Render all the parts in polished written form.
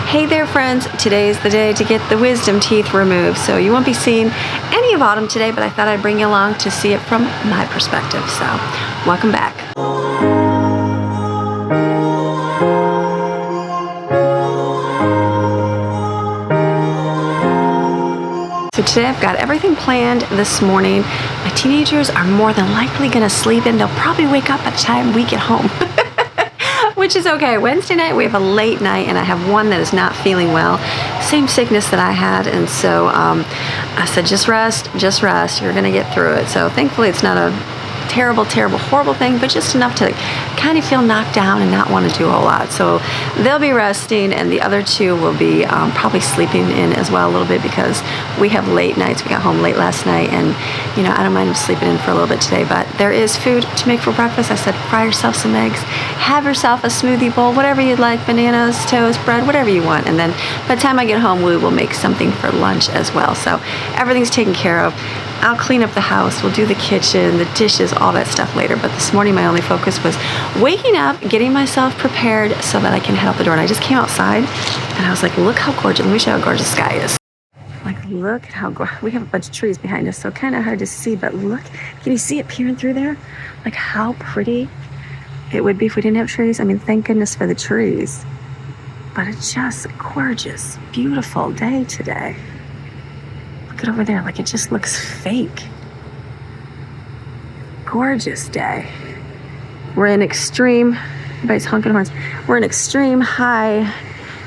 Hey there friends, today is the day to get the wisdom teeth removed, so you won't be seeing any of Autumn today, but I thought I'd bring you along to see it from my perspective, so welcome back. So today I've got everything planned this morning. My teenagers are more than likely going to sleep in. They'll probably wake up by the time we get home. Which is okay. Wednesday night we have a late night and I have one that is not feeling well. Same sickness that I had, and so I said just rest, you're gonna get through it. So thankfully it's not a terrible, horrible thing, but just enough to kind of feel knocked down and not want to do a whole lot. So they'll be resting, and the other two will be probably sleeping in as well a little bit because we have late nights. We got home late last night, and you know, I don't mind them sleeping in for a little bit today, but there is food to make for breakfast. I said fry yourself some eggs, have yourself a smoothie bowl, whatever you'd like, bananas, toast, bread, whatever you want, and then by the time I get home we will make something for lunch as well. So everything's taken care of. I'll clean up the house, we'll do the kitchen, the dishes, all that stuff later. But this morning my only focus was waking up, getting myself prepared so that I can head out the door. And I just came outside and I was like, look how gorgeous, let me show you how gorgeous the sky is. Like, look at how gorgeous, we have a bunch of trees behind us, so kind of hard to see, but look, can you see it peering through there? Like how pretty it would be if we didn't have trees. I mean, thank goodness for the trees. But it's just gorgeous, beautiful day today. Look at over there, like it just looks fake. Gorgeous day. We're in extreme, everybody's honking horns. We're in extreme high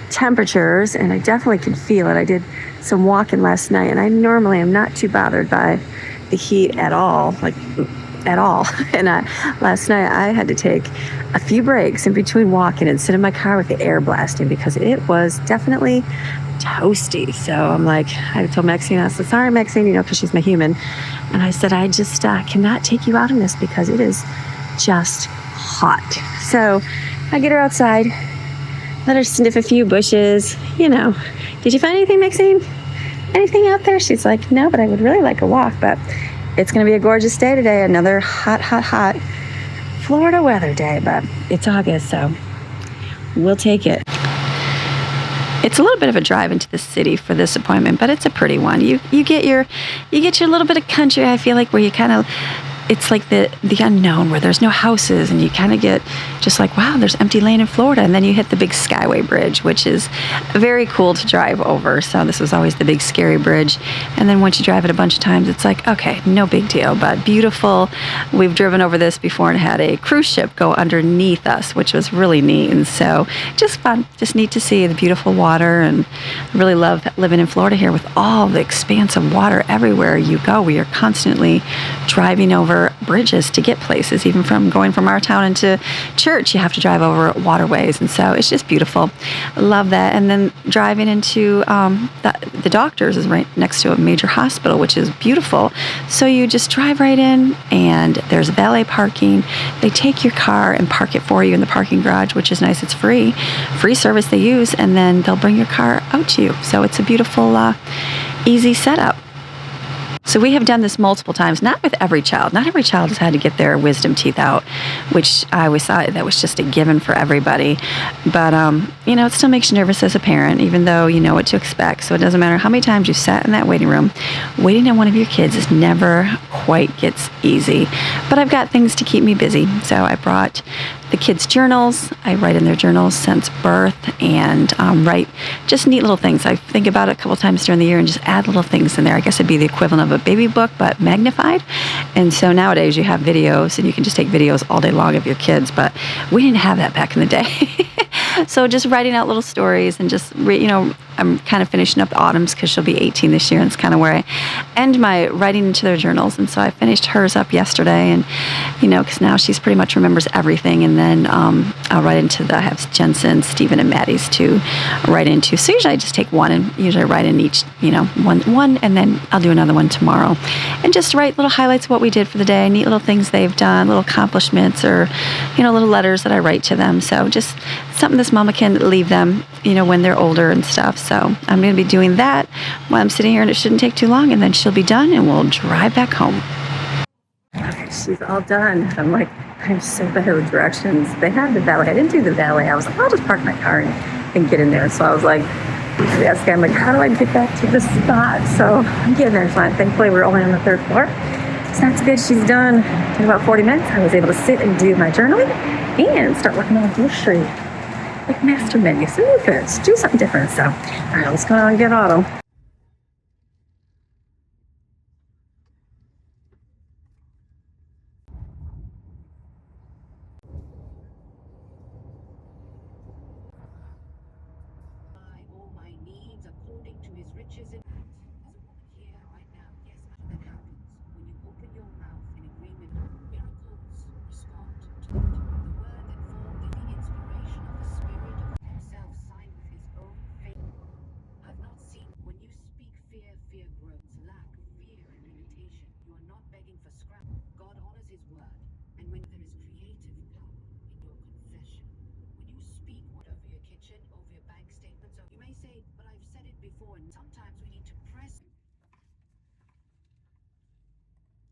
temperatures, and I definitely can feel it. I did some walking last night, and I normally am not too bothered by the heat at all, like at all. And last night I had to take a few breaks in between walking and sit in my car with the air blasting because it was definitely toasty. So I'm like, I told Maxine, I said, sorry Maxine, you know, because she's my human. And I said, I just cannot take you out in this because it is just hot. So I get her outside, let her sniff a few bushes, you know. Did you find anything, Maxine? Anything out there? She's like, no, but I would really like a walk. But it's going to be a gorgeous day today. Another hot Florida weather day, but it's August, so we'll take it. It's a little bit of a drive into the city for this appointment, but it's a pretty one. You get your little bit of country, I feel like, where you kind of, it's like the unknown where there's no houses, and you kind of get just like, wow, there's empty lane in Florida. And then you hit the big Skyway Bridge, which is very cool to drive over. So this was always the big scary bridge. And then once you drive it a bunch of times, it's like, okay, no big deal, but beautiful. We've driven over this before and had a cruise ship go underneath us, which was really neat. And so just fun, just neat to see the beautiful water. And I really love living in Florida here with all the expanse of water everywhere you go. We are constantly driving over bridges to get places. Even going from our town into church, you have to drive over waterways, and so it's just beautiful. I love that. And then driving into the doctor's is right next to a major hospital, which is beautiful. So you just drive right in, and there's valet parking. They take your car and park it for you in the parking garage, which is nice. It's free service they use, and then they'll bring your car out to you. So it's a beautiful, easy setup. So we have done this multiple times, not with every child. Not every child has had to get their wisdom teeth out, which I always thought that was just a given for everybody. But, you know, it still makes you nervous as a parent, even though you know what to expect. So it doesn't matter how many times you sat in that waiting room. Waiting on one of your kids is never quite gets easy. But I've got things to keep me busy. So I brought the kids' journals. I write in their journals since birth, and write just neat little things. I think about it a couple times during the year and just add little things in there. I guess it'd be the equivalent of a baby book, but magnified. And so nowadays you have videos, and you can just take videos all day long of your kids, but we didn't have that back in the day. So just writing out little stories and just, you know, I'm kind of finishing up Autumn's because she'll be 18 this year, and it's kind of where I end my writing into their journals. And so I finished hers up yesterday, and, you know, because now she's pretty much remembers everything. And then I'll write into I have Jensen, Stephen, and Maddie's to write into. So usually I just take one, and usually I write in each, you know, one, and then I'll do another one tomorrow. And just write little highlights of what we did for the day, neat little things they've done, little accomplishments, or, you know, little letters that I write to them. So just something this mama can leave them, you know, when they're older and stuff. So I'm going to be doing that while I'm sitting here, and it shouldn't take too long, and then she'll be done, and we'll drive back home. Okay, she's all done. I'm so bad with directions. They had the valet. I didn't do the valet. I was like, I'll just park my car and and get in there. So I was like, asking, I'm like, how do I get back to the spot? So I'm getting there fine. Thankfully, we're only on the 3rd floor. So that's good. She's done in about 40 minutes. I was able to sit and do my journaling and start working on a grocery, like master menu. So let's do something different. So, all right, let's go and get Autumn.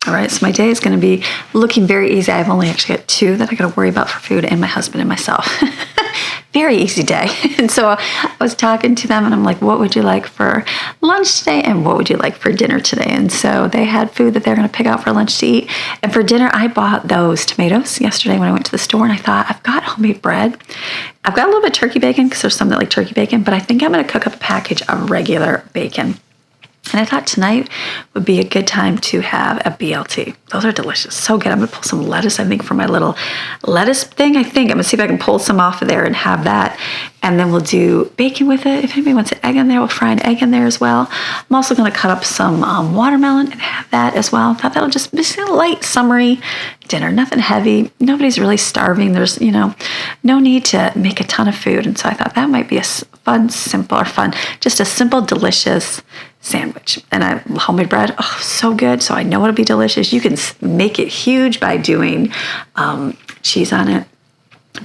All right, so my day is going to be looking very easy. I've only actually got 2 that I got to worry about for food, and my husband and myself. Very easy day. And so I was talking to them, and I'm like, what would you like for lunch today? And what would you like for dinner today? And so they had food that they're going to pick out for lunch to eat. And for dinner, I bought those tomatoes yesterday when I went to the store, and I thought, I've got homemade bread. I've got a little bit of turkey bacon because there's some that like turkey bacon, but I think I'm going to cook up a package of regular bacon. And I thought tonight would be a good time to have a BLT. Those are delicious. So good. I'm going to pull some lettuce, I think, from my little lettuce thing. I'm going to see if I can pull some off of there and have that. And then we'll do bacon with it. If anybody wants an egg in there, we'll fry an egg in there as well. I'm also going to cut up some watermelon and have that as well. I thought that'll just be a light, summery dinner. Nothing heavy. Nobody's really starving. There's, no need to make a ton of food. And so I thought that might be a just a simple, delicious sandwich. And homemade bread, so good. So I know it'll be delicious. You can make it huge by doing cheese on it,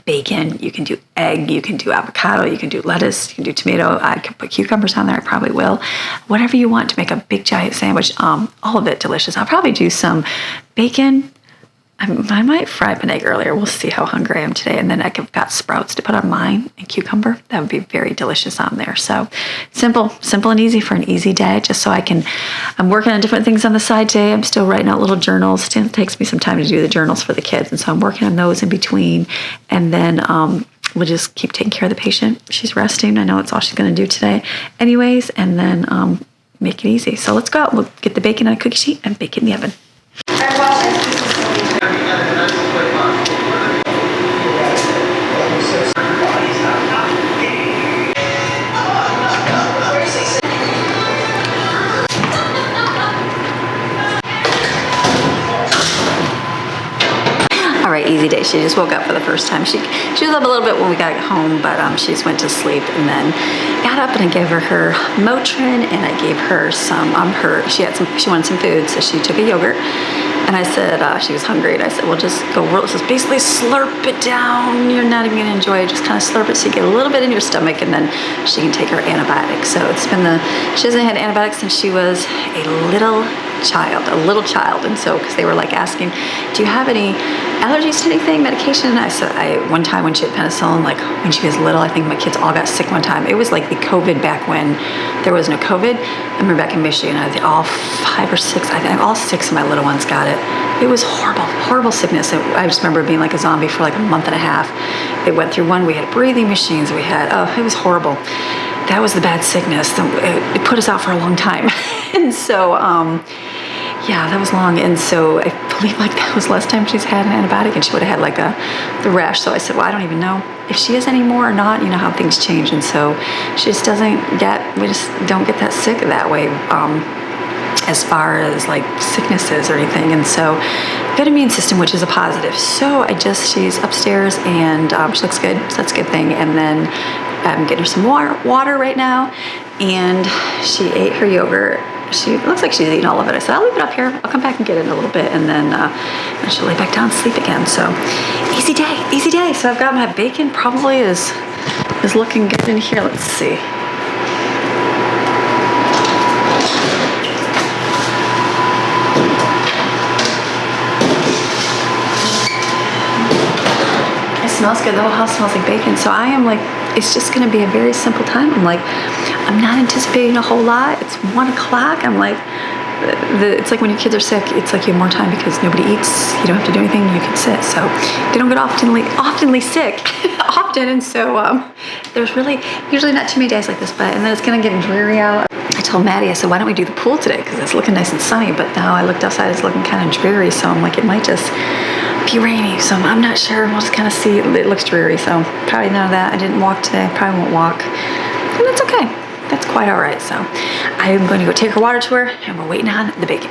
bacon, you can do egg, you can do avocado, you can do lettuce, you can do tomato. I could put cucumbers on there. I probably will. Whatever you want to make a big giant sandwich, all of it delicious. I'll probably do some bacon. I might fry up an egg earlier. We'll see how hungry I am today. And then I've got sprouts to put on mine and cucumber. That would be very delicious on there. So simple and easy for an easy day, just so I'm working on different things on the side today. I'm still writing out little journals. It takes me some time to do the journals for the kids. And so I'm working on those in between. And then we'll just keep taking care of the patient. She's resting. I know it's all she's going to do today anyways. And then make it easy. So let's go out. We'll get the bacon on a cookie sheet and bake it in the oven. All right, easy day. She just woke up for the first time. She was up a little bit when we got home, but she just went to sleep and then got up, and I gave her Motrin, and I gave her some she wanted some food, so she took a yogurt. And I said, she was hungry, and I said, well, just go roll. So basically slurp it down. You're not even gonna enjoy it. Just kind of slurp it so you get a little bit in your stomach, and then she can take her antibiotics. So she hasn't had antibiotics since she was a little child. And so, because they were like asking, do you have any allergies to anything, medication? And I said, one time when she had penicillin, like when she was little, I think my kids all got sick one time. It was like the COVID back when there was no COVID. I remember back in Michigan, I think all 5 or 6, I think all 6 of my little ones got it. It was horrible sickness. I just remember being like a zombie for like a month and a half. They went through one, we had breathing machines, it was horrible. That was the bad sickness. It put us out for a long time. And so, yeah, that was long. And so I believe like that was the last time she's had an antibiotic, and she would have had like the rash. So I said, well, I don't even know if she is anymore or not. You know how things change. And so she just we just don't get that sick that way. As far as like sicknesses or anything. And so good immune system, which is a positive. So she's upstairs, and she looks good. So that's a good thing. And then I'm getting her some water right now, and she ate her yogurt. She looks like she's eaten all of it. I said, I'll leave it up here. I'll come back and get it in a little bit, and then she'll lay back down and sleep again. So easy day. So I've got my bacon probably is looking good in here. Let's see. smells good. The whole house smells like bacon. So I am like, it's just going to be a very simple time. I'm like, I'm not anticipating a whole lot. It's 1 o'clock. I'm like, it's like when your kids are sick, it's like you have more time because nobody eats. You don't have to do anything. You can sit. So they don't get oftenly sick often. And so there's usually not too many days like this, and then it's going to get dreary out. I told Maddie, I said, why don't we do the pool today? Because it's looking nice and sunny, but now I looked outside, it's looking kind of dreary. So I'm like, it might just be rainy. So I'm not sure. We'll just kind of see. It looks dreary. So probably none of that. I didn't walk today. Probably won't walk. And that's okay. That's quite all right. So I'm going to go take her water tour and we're waiting on the bacon.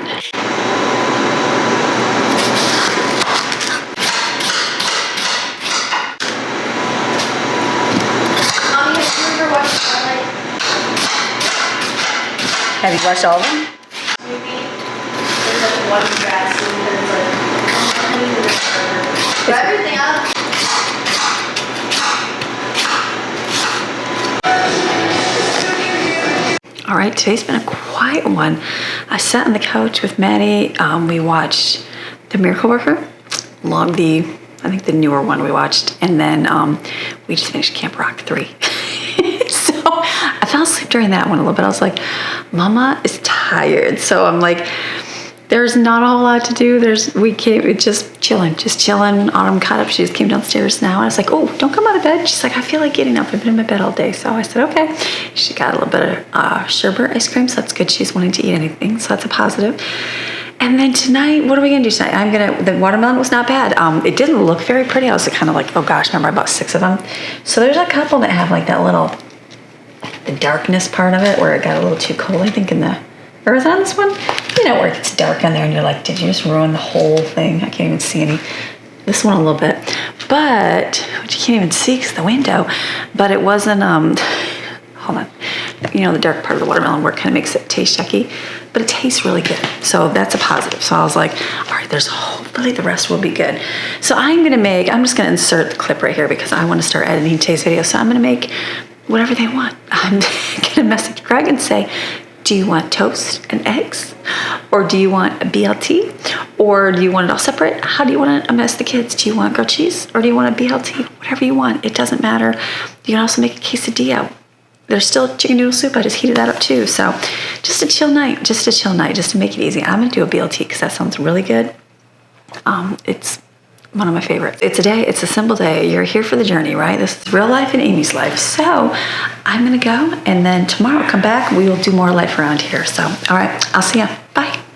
Have you watched all of them? Maybe. There's like one dress and there's like everything up. All right, today's been a quiet one. I sat on the couch with Maddie. We watched The Miracle Worker. I think the newer one we watched. And then we just finished Camp Rock 3. So I fell asleep during that one a little bit. I was like, Mama is tired. So I'm like, there's not a whole lot to do. We came just chilling. Autumn caught up. She just came downstairs now. I was like, oh, don't come out of bed. She's like, I feel like getting up. I've been in my bed all day. So I said, okay. She got a little bit of sherbet ice cream. So that's good. She's wanting to eat anything. So that's a positive. And then tonight, what are we gonna do tonight? The watermelon was not bad. It didn't look very pretty. I was kind of like, oh gosh, remember I bought 6 of them. So there's a couple that have like that little, the darkness part of it where it got a little too cold, I think or is it on this one? You know, where it gets dark on there and you're like, did you just ruin the whole thing? I can't even see any. This one a little bit, but, which you can't even see because the window, but it wasn't, hold on. You know, the dark part of the watermelon where it kind of makes it taste yucky, but it tastes really good. So that's a positive. So I was like, all right, hopefully the rest will be good. So I'm just gonna insert the clip right here because I want to start editing today's video. So I'm gonna make whatever they want. I'm gonna message Greg and say, do you want toast and eggs? Or do you want a BLT? Or do you want it all separate? How do you want it? I'm gonna ask the kids, do you want grilled cheese? Or do you want a BLT? Whatever you want, it doesn't matter. You can also make a quesadilla. There's still chicken noodle soup. I just heated that up too. So just a chill night, just to make it easy. I'm gonna do a BLT because that sounds really good. It's one of my favorites. It's a simple day. You're here for the journey, right? This is real life and Amy's life. So I'm gonna go and then tomorrow I'll come back. We will do more life around here. So, all right, I'll see ya. Bye.